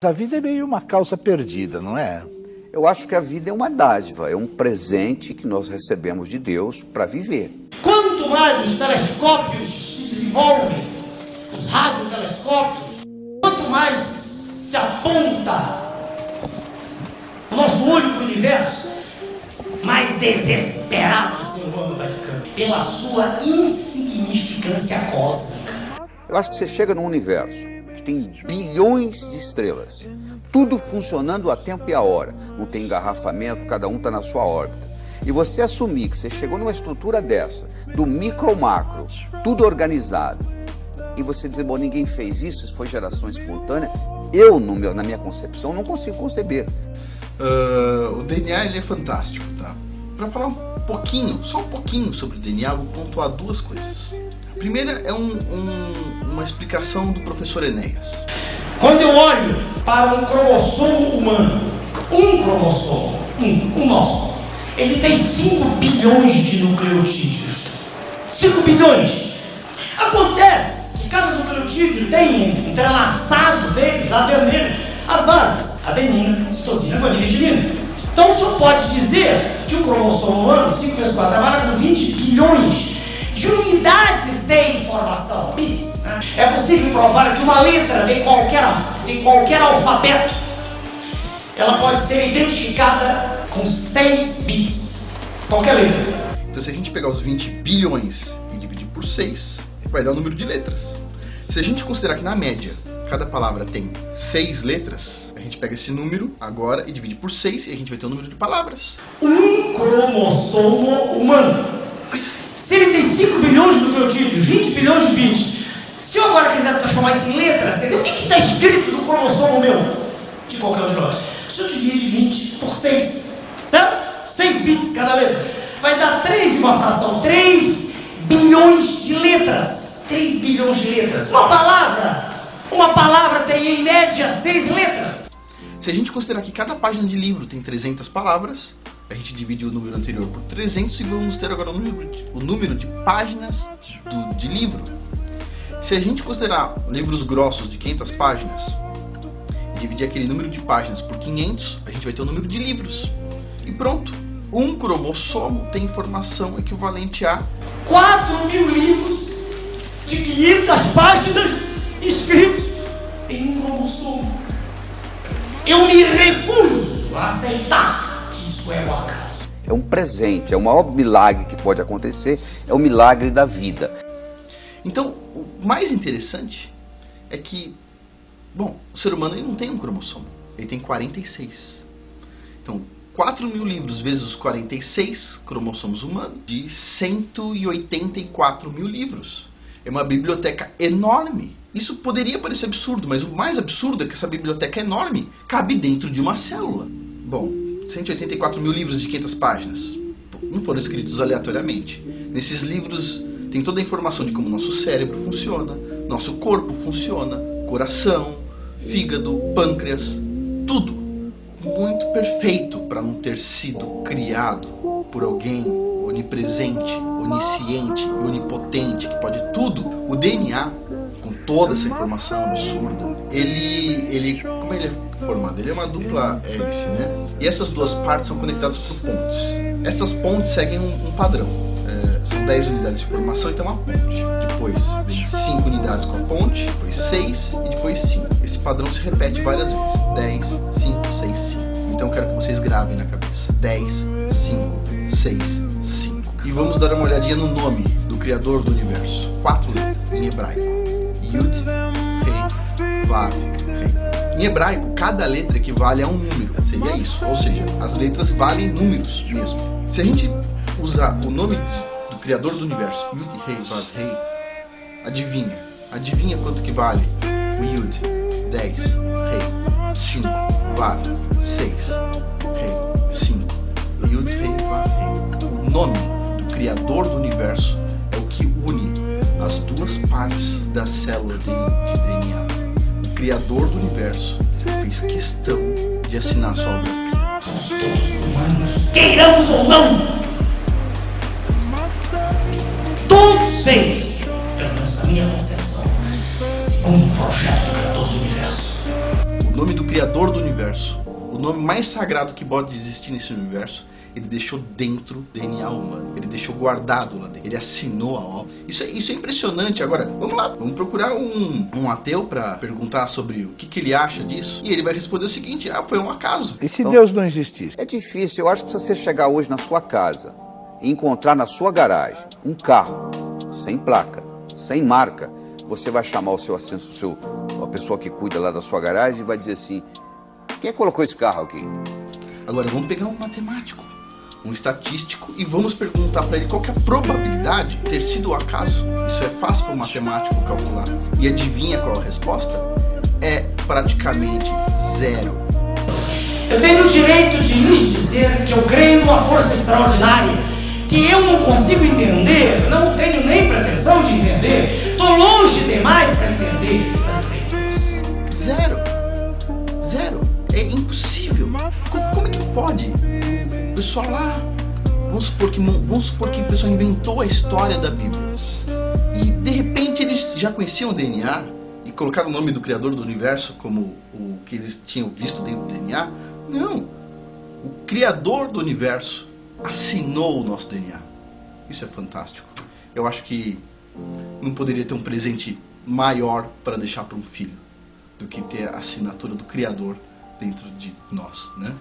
A vida é meio uma calça perdida, não é? Eu acho que a vida é uma dádiva, é um presente que nós recebemos de Deus para viver. Quanto mais os telescópios se desenvolvem, os radiotelescópios, quanto mais se aponta o nosso único universo, mais desesperado o ser humano vai ficando pela sua insignificância cósmica. Eu acho que você chega num universo que tem bilhões de estrelas, tudo funcionando a tempo e a hora, não tem engarrafamento, cada um está na sua órbita. E você assumir que você chegou numa estrutura dessa, do micro ao macro, tudo organizado, e você dizer, bom, ninguém fez isso foi geração espontânea, eu, na minha concepção, não consigo conceber. O DNA ele é fantástico, tá? Para falar um pouquinho, só um pouquinho sobre o DNA, eu vou pontuar duas coisas. A primeira é uma explicação do professor Enéas. Quando eu olho para um cromossomo humano, um cromossomo, um nosso, ele tem 5 bilhões de nucleotídeos. 5 bilhões! Acontece que cada nucleotídeo tem entrelaçado dele, lá dentro dele, as bases: adenina, citosina, guanina e timina. Então o senhor pode dizer que o cromossomo humano, 5 vezes 4, trabalha com 20 bilhões de unidades de informação, bits. Né? É possível provar que uma letra de qualquer alfabeto, ela pode ser identificada com 6 bits. Qualquer letra. Então se a gente pegar os 20 bilhões e dividir por 6, vai dar o número de letras. Se a gente considerar que na média, cada palavra tem 6 letras, a gente pega esse número agora e divide por 6 e a gente vai ter o número de palavras. Um cromossomo humano. Se ele tem 5 bilhões de nucleotídeos, 20 bilhões de bits, se eu agora quiser transformar isso em letras, quer dizer, o que está escrito no cromossomo meu? De qualquer um de nós. Se eu dividir 20 por 6, certo? 6 bits cada letra. Vai dar 3 de uma fração. 3 bilhões de letras. 3 bilhões de letras. Uma palavra tem em média 6 letras. Se a gente considerar que cada página de livro tem 300 palavras, a gente divide o número anterior por 300 e vamos ter agora o número de páginas de livro. Se a gente considerar livros grossos de 500 páginas e dividir aquele número de páginas por 500, a gente vai ter o número de livros. E pronto, um cromossomo tem informação equivalente a 4.000 livros de 500 páginas escritos em um cromossomo. Eu me recuso a aceitar que isso é um acaso. É um presente, é o maior milagre que pode acontecer, é o milagre da vida. Então, o mais interessante é que, bom, o ser humano ele não tem um cromossomo, ele tem 46. Então, 4.000 livros vezes os 46 cromossomos humanos, de 184.000 livros. É uma biblioteca enorme. Isso poderia parecer absurdo, mas o mais absurdo é que essa biblioteca enorme cabe dentro de uma célula. Bom, 184.000 livros de 500 páginas não foram escritos aleatoriamente. Nesses livros tem toda a informação de como nosso cérebro funciona, nosso corpo funciona, coração, fígado, pâncreas, tudo muito perfeito para não ter sido criado por alguém onipresente, onisciente e onipotente que pode tudo. O DNA, com toda essa informação absurda, como ele é formado? Ele é uma dupla hélice, né? E essas duas partes são conectadas por pontes. Essas pontes seguem um padrão. São 10 unidades de formação, então uma ponte. Depois vem 5 unidades com a ponte, depois 6 e depois 5. Esse padrão se repete várias vezes. 10, 5, 6, 5. Então eu quero que vocês gravem na cabeça. 10, 5, 6, 5. E vamos dar uma olhadinha no nome do Criador do Universo. 4 letras em hebraico. Yud, Rei, Vav, Rei. Em hebraico, cada letra equivale a um número. Seria isso. Ou seja, as letras valem números mesmo. Se a gente usar o nome do Criador do Universo, Yud, Rei, Vav, Rei, adivinha quanto que vale o Yud? 10, Rei, 5, Vav, 6, Rei, 5, Yud, Rei, Vav, Rei. O nome do Criador do Universo é o que une as duas partes da célula de DNA. O Criador do Universo fez questão de assinar sua obra-prima. Somos todos humanos, queiramos ou não. Todos seres, pelo menos na minha concepção, segundo o projeto do Criador do Universo. nome do Criador do Universo, o nome mais sagrado que pode existir nesse universo, ele deixou dentro do DNA humano. Ele deixou guardado lá dentro. Ele assinou a obra. Isso é impressionante. Agora, vamos lá. Vamos procurar um ateu para perguntar sobre o que ele acha disso. E ele vai responder o seguinte: foi um acaso. E se Deus não existisse? É difícil. Eu acho que se você chegar hoje na sua casa e encontrar na sua garagem um carro sem placa, sem marca, você vai chamar a pessoa que cuida lá da sua garagem e vai dizer assim: quem colocou esse carro aqui? Agora, vamos pegar um matemático, um estatístico, e vamos perguntar para ele qual que é a probabilidade de ter sido o acaso. Isso é fácil para o matemático calcular. E adivinha qual a resposta? É praticamente zero. Eu tenho o direito de lhes dizer que eu creio numa força extraordinária, que eu não consigo entender, não tenho nem pretensão de entender, estou longe demais para entender, mas eu creio nisso. Zero. É impossível. Como é que pode? O pessoal lá, vamos supor que o pessoal inventou a história da Bíblia. E de repente eles já conheciam o DNA e colocaram o nome do Criador do Universo como o que eles tinham visto dentro do DNA. Não. O Criador do Universo assinou o nosso DNA. Isso é fantástico. Eu acho que não poderia ter um presente maior para deixar para um filho do que ter a assinatura do Criador dentro de nós, né?